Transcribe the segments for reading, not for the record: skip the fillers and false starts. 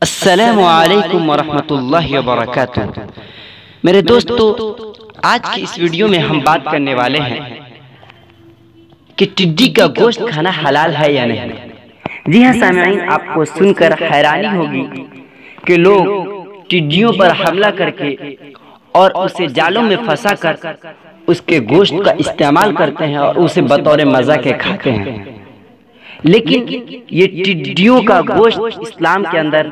السلام علیکم ورحمۃ اللہ وبرکاتہ۔ میرے دوستو، آج کی اس ویڈیو میں ہم بات کرنے والے ہیں کہ ٹڈی کا گوشت کھانا حلال ہے یا نہیں۔ جی ہاں سامعین، آپ کو سن کر حیرانی ہوگی کہ لوگ ٹڈیوں پر حملہ کر کے اور اسے جالوں میں پھنسا کر اس کے گوشت کا استعمال کرتے ہیں اور اسے بطور مزہ کے کھاتے ہیں، لیکن یہ ٹڈیوں کا گوشت اسلام کے اندر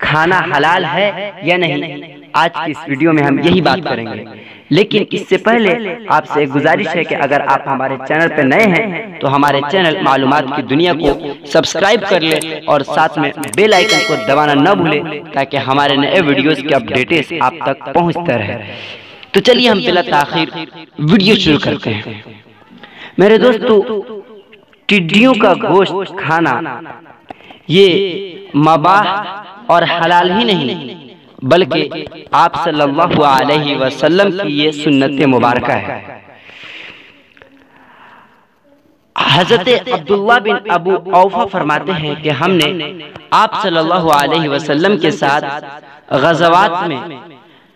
کھانا حلال ہے یا نہیں، آج کی اس ویڈیو میں ہم یہی بات کریں گے۔ لیکن اس سے پہلے آپ سے ایک گزارش ہے کہ اگر آپ ہمارے چینل پہ نئے ہیں تو ہمارے چینل معلومات کی دنیا کو سبسکرائب کر لیں اور ساتھ میں بیل آئیکن کو دبانا نہ بھولیں تاکہ ہمارے نئے ویڈیوز کے اپڈیٹس آپ تک پہنچتے رہے۔ تو چلیے ہم بلا تاخیر ویڈیو شروع کرتے ہیں۔ میرے دوستو، ٹڈیوں کا گوشت کھانا یہ مباح اور حلال ہی نہیں بلکہ آپ صلی اللہ علیہ وسلم کی یہ سنت مبارکہ ہے۔ حضرت عبداللہ بن ابو اوفا فرماتے ہیں کہ ہم نے آپ صلی اللہ علیہ وسلم کے ساتھ غزوات میں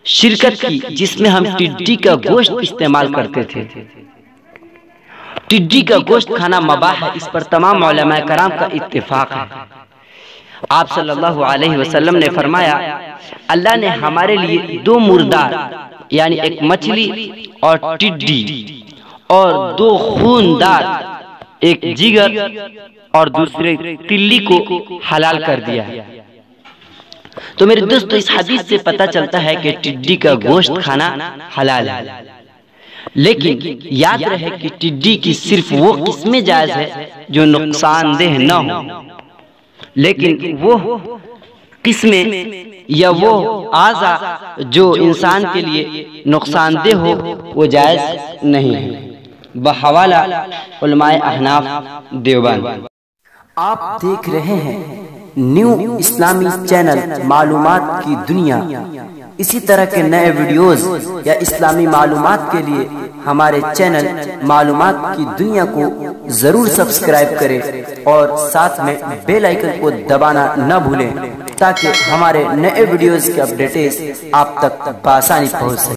شرکت کی جس میں ہم ٹڈی کا گوشت استعمال کرتے تھے۔ ٹڈی کا گوشت کھانا مباح ہے، اس پر تمام علماء کرام کا اتفاق ہے۔ آپ صلی اللہ علیہ وسلم نے فرمایا، اللہ نے ہمارے لیے دو مردار یعنی ایک مچھلی اور ٹڈی اور دو خوندار، ایک جگر اور دوسرے تلی کو حلال کر دیا۔ تو میرے دوستو، اس حدیث سے پتہ چلتا ہے کہ ٹڈی کا گوشت کھانا حلال ہے، لیکن یاد رہے کہ ٹڈی کی صرف وہ قسمیں جائز ہے جو نقصان دہ نہ ہو، لیکن وہ قسمیں یا وہ اعضاء جو انسان کے لیے نقصان دہ ہو وہ جائز نہیں ہے۔ بحوالہ علماء احناف دیوبند۔ آپ دیکھ رہے ہیں نیو اسلامی چینل معلومات کی دنیا۔ اسی طرح کے نئے ویڈیوز یا اسلامی معلومات کے لیے ہمارے چینل معلومات کی دنیا کو ضرور سبسکرائب کریں اور ساتھ میں بیل آئیکن کو دبانا نہ بھولیں تاکہ ہمارے نئے ویڈیوز کے اپڈیٹس آپ تک بآسانی پہنچ سکیں۔